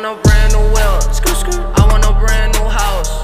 want a brand new wheel. I want a brand new house.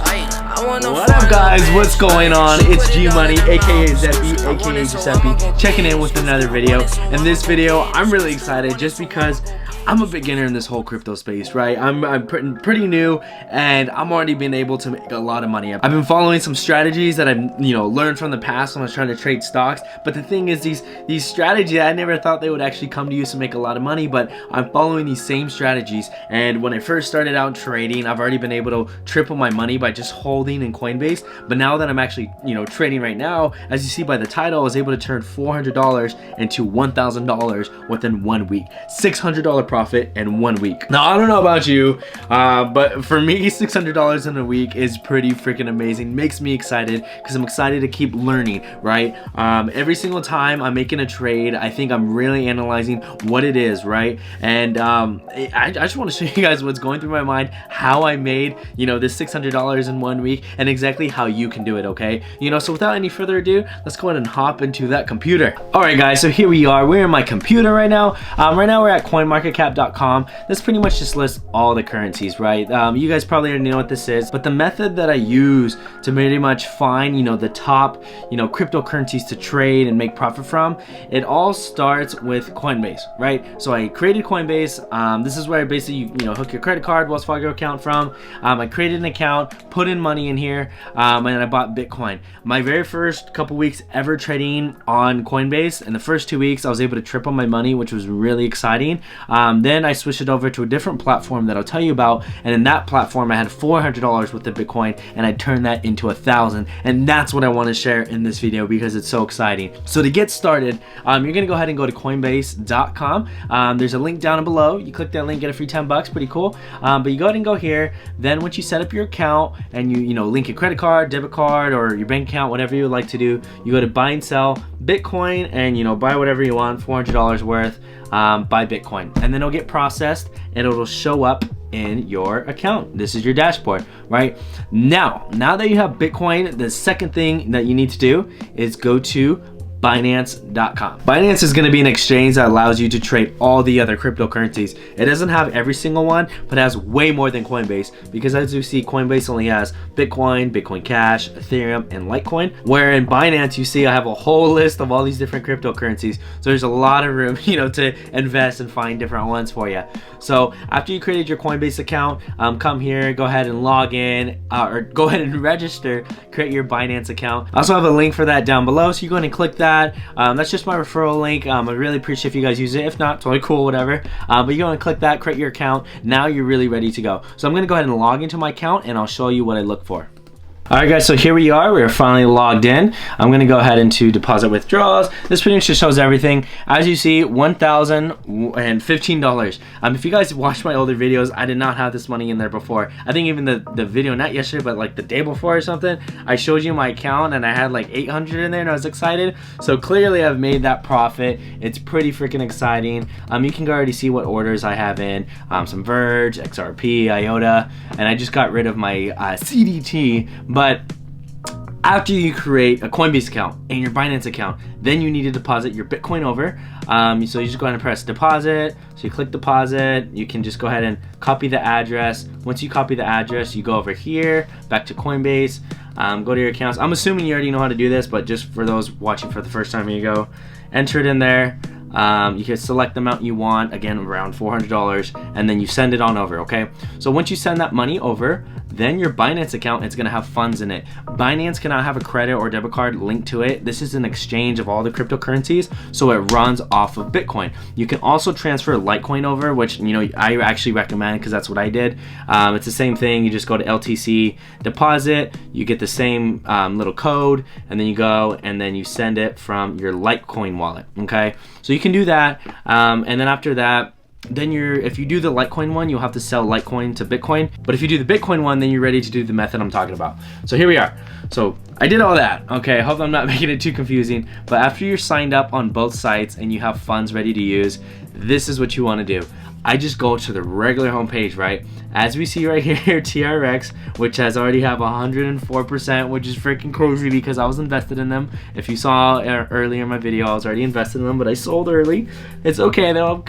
What up, guys? What's going on? It's G Money, aka Zeppy, aka Giuseppe, checking in with another video. In this video, I'm really excited just because I'm a beginner in this whole crypto space, right? I'm pretty new, and I'm already been able to make a lot of money. I've been following some strategies that I've learned from the past when I was trying to trade stocks. But the thing is, these strategies, I never thought they would actually come to use to make a lot of money. But I'm following these same strategies, and when I first started out trading, I've already been able to triple my money by just holding in Coinbase. But now that I'm actually trading right now, as you see by the title, I was able to turn $400 into $1,000 within 1 week. $600 profit in 1 week. Now, I don't know about you, but for me, $600 in a week is pretty freaking amazing. Makes me excited because I'm excited to keep learning, right? Every single time I'm making a trade, I think I'm really analyzing what it is, right? And I just want to show you guys what's going through my mind, how I made this $600 in 1 week, and exactly how you can do it, okay? So without any further ado, let's go ahead and hop into that computer. All right, guys, so here we are. We're in my computer right now. Right now we're at CoinMarketCap.com. This pretty much just lists all the currencies, right? You guys probably already know what this is, but the method that I use to pretty much find the top cryptocurrencies to trade and make profit from, it all starts with Coinbase, right? So I created Coinbase. This is where I basically hook your credit card, Wells Fargo account from. I created an account, put in money in here, and I bought Bitcoin. My very first couple weeks ever trading on Coinbase, in the first 2 weeks I was able to triple my money, which was really exciting. Then I switched it over to a different platform that I'll tell you about, and in that platform I had $400 worth of Bitcoin, and I turned that into $1,000, and that's what I want to share in this video because it's so exciting. So to get started, you're gonna go ahead and go to Coinbase.com. There's a link down below. You click that link, get a free 10 bucks, pretty cool. But you go ahead and go here. Then once you set up your account and you link your credit card, debit card, or your bank account, whatever you would like to do, you go to buy and sell Bitcoin, and buy whatever you want, $400 worth. Buy Bitcoin, and then it'll get processed and it'll show up in your account. This is your dashboard, right? Now that you have Bitcoin, the second thing that you need to do is go to Binance.com. Binance is going to be an exchange that allows you to trade all the other cryptocurrencies. It doesn't have every single one, but it has way more than Coinbase, because as you see, Coinbase only has Bitcoin, Bitcoin Cash, Ethereum, and Litecoin, where in Binance you see I have a whole list of all these different cryptocurrencies. So there's a lot of room to invest and find different ones for you. So after you created your Coinbase account, come here, go ahead and log in, or go ahead and register, create your Binance account. I also have a link for that down below, so you go ahead and click that. That's just my referral link. I really appreciate if you guys use it. If not, totally cool, whatever. But you go and click that, create your account. Now you're really ready to go. So I'm gonna go ahead and log into my account, and I'll show you what I look for. Alright, guys, so here we are. We're finally logged in. I'm going to go ahead into deposit withdrawals. This pretty much just shows everything. As you see, $1,015. If you guys watched my older videos, I did not have this money in there before. I think even the video, not yesterday, but like the day before or something, I showed you my account and I had like 800 in there and I was excited. So clearly I've made that profit. It's pretty freaking exciting. You can already see what orders I have in. Some Verge, XRP, IOTA, and I just got rid of my CDT. But after you create a Coinbase account and your Binance account, then you need to deposit your Bitcoin over. So you just go ahead and press deposit. So you click deposit. You can just go ahead and copy the address. Once you copy the address, you go over here, back to Coinbase, go to your accounts. I'm assuming you already know how to do this, but just for those watching for the first time, you go enter it in there. You can select the amount you want, again around $400, and then you send it on over, okay? So once you send that money over, then your Binance account is gonna have funds in it. Binance cannot have a credit or debit card linked to it. This is an exchange of all the cryptocurrencies, so it runs off of Bitcoin. You can also transfer Litecoin over, which I actually recommend because that's what I did. It's the same thing. You just go to LTC deposit, you get the same little code, and then you go and then you send it from your Litecoin wallet, okay? So you can do that, and then after that, then if you do the Litecoin one, you'll have to sell Litecoin to Bitcoin. But if you do the Bitcoin one, then you're ready to do the method I'm talking about. So here we are. So I did all that. Okay, I hope I'm not making it too confusing. But after you're signed up on both sites and you have funds ready to use, this is what you want to do. I just go to the regular homepage, right? As we see right here, TRX, which has already have 104%, which is freaking crazy because I was invested in them. If you saw earlier in my video, I was already invested in them, but I sold early. It's okay though.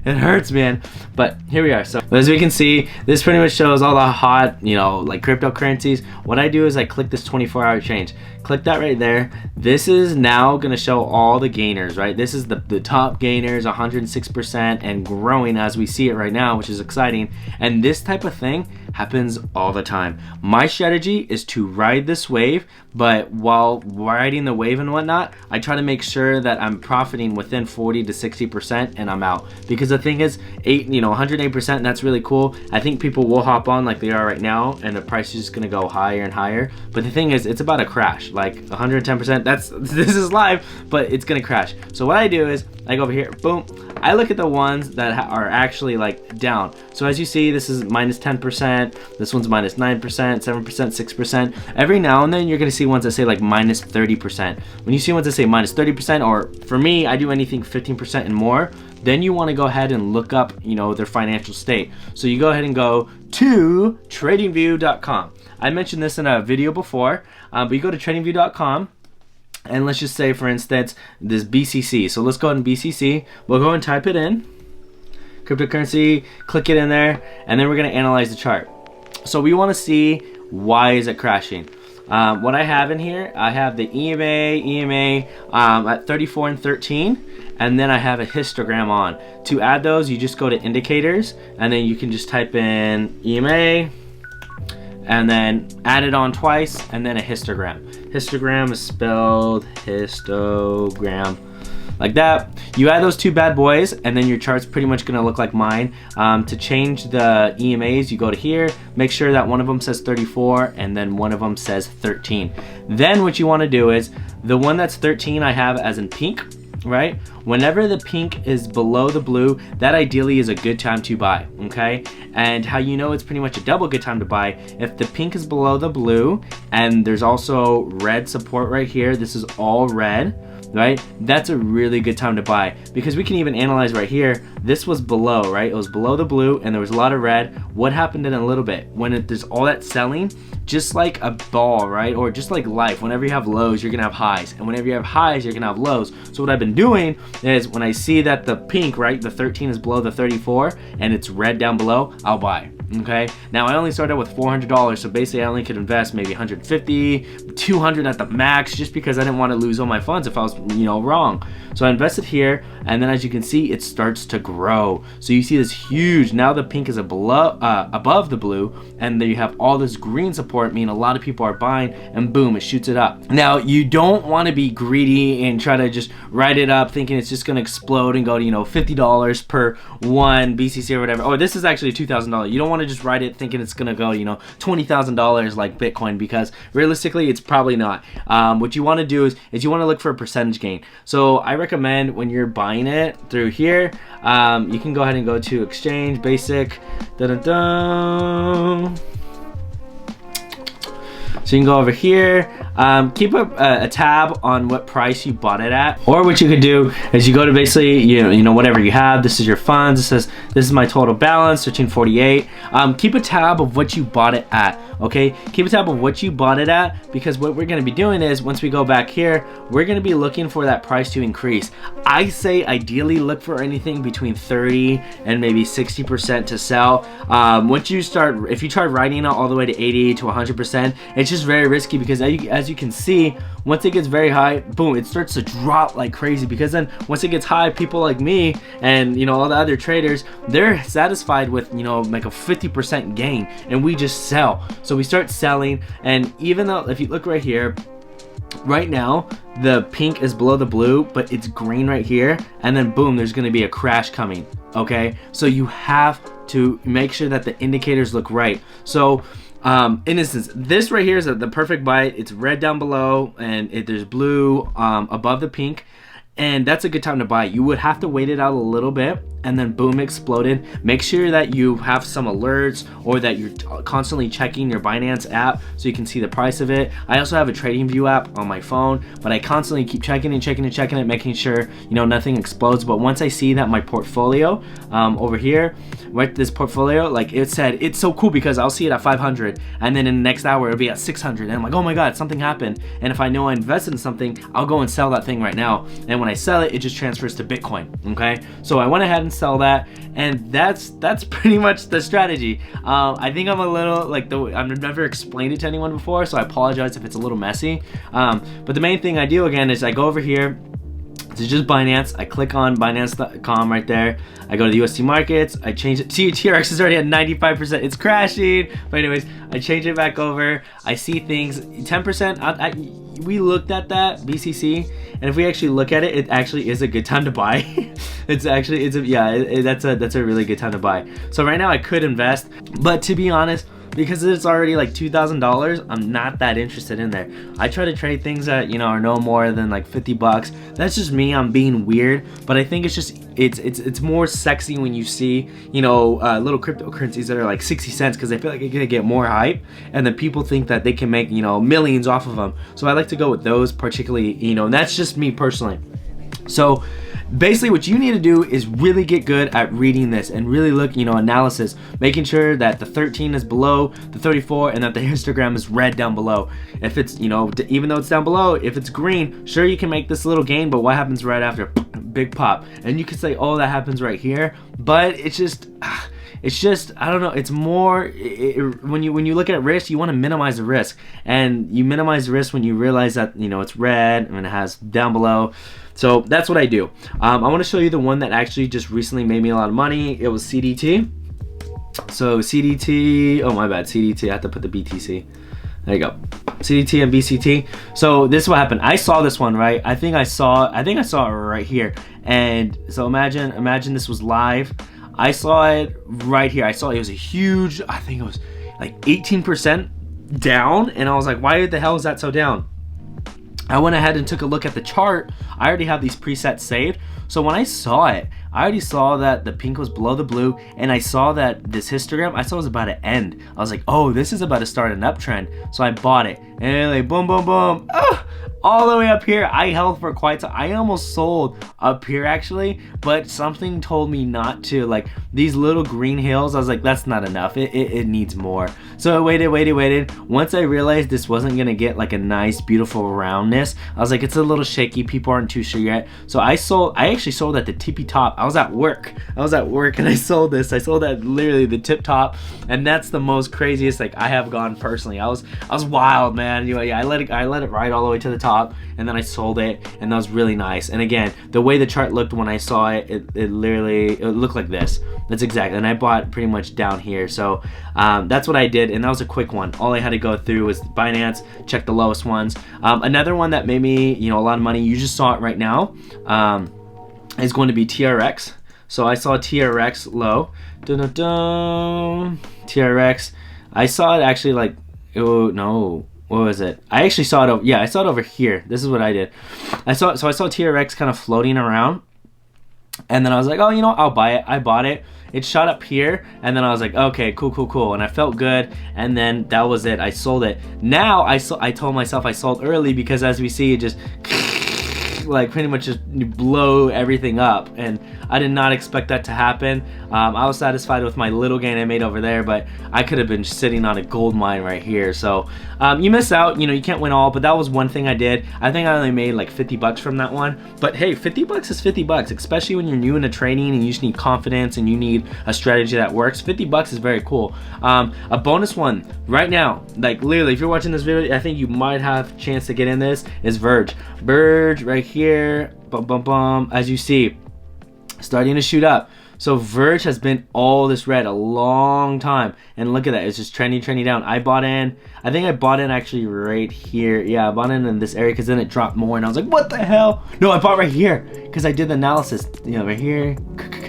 It hurts, man. But here we are. So as we can see, this pretty much shows all the hot, like cryptocurrencies. What I do is I click this 24-hour change. Click that right there. This is now gonna show all the gainers, right? This is the top gainers, 106% and growing as we see it right now, which is exciting. And this type of thing happens all the time. My strategy is to ride this wave, but while riding the wave and whatnot, I try to make sure that I'm profiting within 40 to 60% and I'm out. Because the thing is, 108%, and that's really cool. I think people will hop on like they are right now, and the price is just gonna go higher and higher. But the thing is, it's about to crash. Like 110%. This is live, but it's gonna crash. So what I do is I go over here, boom. I look at the ones that are actually like down. So as you see, this is minus 10%. This one's minus 9%, 7%, 6%. Every now and then you're gonna see ones that say like minus 30%. When you see ones that say minus 30%, or for me, I do anything 15% and more, then you want to go ahead and look up, their financial state. So you go ahead and go to tradingview.com. I mentioned this in a video before, but you go to tradingview.com. And let's just say, for instance, this BCC. So let's go ahead and BCC. We'll go and type it in. Cryptocurrency, click it in there, and then we're going to analyze the chart. So we want to see why is it crashing. What I have in here, I have the EMA at 34 and 13, and then I have a histogram on. To add those, you just go to indicators, and then you can just type in EMA, and then add it on twice, and then a histogram. Histogram is spelled histogram, like that. You add those two bad boys, and then your chart's pretty much gonna look like mine. To change the EMAs, you go to here, make sure that one of them says 34, and then one of them says 13. Then what you wanna do is, the one that's 13 I have as in pink, right? Whenever the pink is below the blue, that ideally is a good time to buy, okay? And how you know it's pretty much a double good time to buy, if the pink is below the blue and there's also red support right here, this is all red, right? That's a really good time to buy, because we can even analyze right here. This was below, right? It was below the blue and there was a lot of red. What happened in a little bit? When there's all that selling, just like a ball, right? Or just like life, whenever you have lows, you're gonna have highs. And whenever you have highs, you're gonna have lows. So what I've been doing is when I see that the pink, right, the 13 is below the 34 and it's red down below, I'll buy. Okay, now I only started with $400, so basically I only could invest maybe 150, 200 at the max, just because I didn't want to lose all my funds if I was, wrong. So I invested here, and then as you can see, it starts to grow. So you see this huge, now the pink is above the blue, and then you have all this green support, meaning a lot of people are buying, and boom, it shoots it up. Now you don't want to be greedy and try to just write it up thinking it's just going to explode and go to, $50 per one BCC or whatever. Oh, this is actually $2,000. You don't want to just write it thinking it's gonna go, $20,000 like Bitcoin, because realistically it's probably not. What you want to do is you want to look for a percentage gain. So I recommend when you're buying it through here, you can go ahead and go to exchange basic, so you can go over here, keep a tab on what price you bought it at. Or what you could do is you go to basically, whatever you have. This is your funds. It says, this is my total balance, 1348. Keep a tab of what you bought it at, okay? Keep a tab of what you bought it at, because what we're gonna be doing is, once we go back here, we're gonna be looking for that price to increase. I say ideally look for anything between 30 and maybe 60% to sell. Once you start, if you try writing it all the way to 80 to 100%, it's just very risky, because as you can see, once it gets very high, boom, it starts to drop like crazy, because then once it gets high, people like me and all the other traders, they're satisfied with like a 50% gain, and we just sell. So we start selling, and even though if you look right here, right now the pink is below the blue, but it's green right here, and then boom, there's going to be a crash coming, okay? So you have to make sure that the indicators look right. So in instance, this right here is the perfect buy. It's red down below, and there's blue above the pink, and that's a good time to buy. You would have to wait it out a little bit, and then boom, exploded. Make sure that you have some alerts, or that you're constantly checking your Binance app so you can see the price of it. I also have a TradingView app on my phone, but I constantly keep checking it, making sure nothing explodes. But once I see that my portfolio over here, right, this portfolio, like it said, it's so cool because I'll see it at 500, and then in the next hour it'll be at 600, and I'm like, oh my god, something happened. And if I know I invested in something, I'll go and sell that thing right now. And when I sell it, it just transfers to Bitcoin. Okay, so I went ahead and sell that, and that's pretty much the strategy. I think I'm a little like I've never explained it to anyone before, so I apologize if it's a little messy. But the main thing I do again is I go over here to just Binance. I click on Binance.com right there. I go to the USD markets. I change it. See, TRX is already at 95%. It's crashing. But anyways, I change it back over. I see things 10%. We looked at that BCC, and if we actually look at it, it actually is a good time to buy. That's a really good time to buy. So right now I could invest, but to be honest, because it's already like $2,000, I'm not that interested in there. I try to trade things that, you know, are no more than like 50 bucks. That's just me. I'm being weird, but I think it's just it's more sexy when you see, you know, little cryptocurrencies that are like 60 cents, because I feel like it's gonna get more hype, and then people think that they can make, you know, millions off of them. So I like to go with those particularly, you know, and that's just me personally. So basically what you need to do is really get good at reading this and really look, you know, analysis, making sure that the 13 is below the 34 and that the histogram is red down below. If it's, you know, even though it's down below, if it's green, sure, you can make this little gain, but what happens right after? Big pop. And you could say, oh, that happens right here, but it's just I don't know, it's more when you look at risk, you want to minimize the risk, and you minimize the risk when you realize that, you know, it's red and it has down below. So that's what I do. I want to show you the one that actually just recently made me a lot of money. It was CDT. So CDT, oh my bad, CDT, I have to put the BTC. There you go. CDT and BCT. So this is what happened. I saw this one, right? I think I saw it right here. And so imagine this was live. I saw it right here. I saw it was a huge, I think it was like 18% down, and I was like, why the hell is that so down? I went ahead and took a look at the chart. I already have these presets saved. So when I saw it, I already saw that the pink was below the blue, and I saw that this histogram, I saw it was about to end. I was like, oh, this is about to start an uptrend. So I bought it, and like boom, boom, boom, all the way up here. I held for quite some. I almost sold up here actually, but something told me not to. Like these little green hills, I was like, that's not enough. It needs more. So I waited. Once I realized this wasn't gonna get like a nice, beautiful roundness, I was like, it's a little shaky. People aren't too sure yet. So I actually sold at the tippy top. I was at work and I sold this. I sold at literally the tip top, and that's the most craziest like I have gone personally. I was wild, man. You know, yeah, I let it ride all the way to the top, and then I sold it, and that was really nice. And again, the way the chart looked when I saw it, it looked like this. That's exactly. And I bought pretty much down here. So that's what I did, and that was a quick one. All I had to go through was Binance, check the lowest ones. Another one that made me, you know, a lot of money. You just saw it right now. Is going to be TRX. So I saw TRX low. TRX. I saw it actually like, oh no, what was it? I actually saw it over, yeah, I saw it over here. This is what I did. I saw TRX kind of floating around, and then I was like, oh, you know, I'll buy it. I bought it. It shot up here, and then I was like, okay, cool, and I felt good, and then that was it. I sold it. Now I told myself I sold early, because as we see, it just like pretty much just blow everything up, and I did not expect that to happen. I was satisfied with my little gain I made over there, but I could have been sitting on a gold mine right here. So you miss out, you know, you can't win all, but that was one thing I did. I think I only made like 50 bucks from that one, but hey, 50 bucks is 50 bucks, especially when you're new into trading and you just need confidence and you need a strategy that works. 50 bucks is very cool. A bonus one right now, like literally, if you're watching this video, I think you might have a chance to get in this, is Verge right here, as you see, starting to shoot up. So Verge has been all this red a long time, and look at that, it's just trending down. I bought in, I think I bought in actually right here. Yeah, I bought in this area, because then it dropped more, and I was like, what the hell? No, I bought right here, because I did the analysis, you know, right here.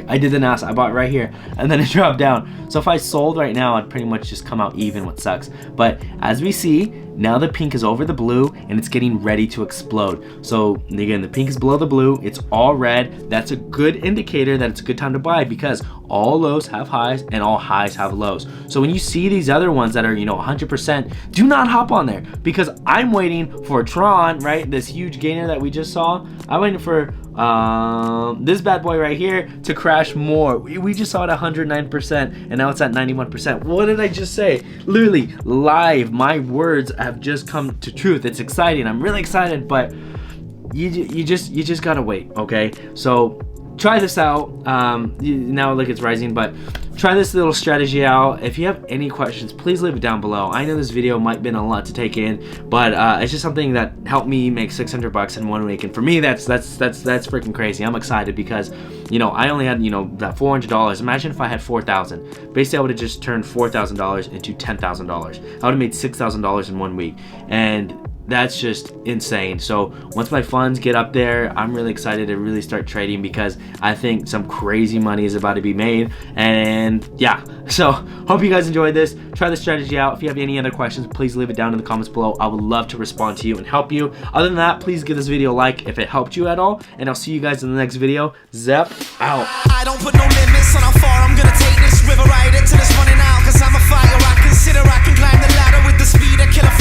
I did the analysis, I bought right here, and then it dropped down. So if I sold right now, I'd pretty much just come out even, what sucks. But as we see, now the pink is over the blue, and it's getting ready to explode. So again, the pink is below the blue, it's all red. That's a good indicator that it's a good time to buy, because all lows have highs and all highs have lows. So when you see these other ones that are, you know, 100%, do not hop on there, because I'm waiting for Tron, right? This huge gainer that we just saw. I'm waiting for this bad boy right here to crash more. We just saw it 109%, and now it's at 91%. What did I just say? Literally live, my words have just come to truth. It's exciting. I'm really excited, but you just gotta wait, okay? So try this out. Now look, it's rising, but try this little strategy out. If you have any questions, please leave it down below. I know this video might have been a lot to take in, but it's just something that helped me make 600 bucks in 1 week, and for me that's freaking crazy. I'm excited because, you know, I only had, you know, that $400. Imagine if I had 4,000. Basically, I would have just turned $4,000 into $10,000. I would have made $6,000 in 1 week, and that's just insane. So once my funds get up there, I'm really excited to really start trading because I think some crazy money is about to be made. And yeah, so hope you guys enjoyed this. Try the strategy out. If you have any other questions, please leave it down in the comments below. I would love to respond to you and help you. Other than that, please give this video a like if it helped you at all, and I'll see you guys in the next video. Zep out. I don't put no limits on how far I'm gonna take this river, ride it till it's running out, cause I'm a fighter. I consider I can climb the ladder with the speed of killer.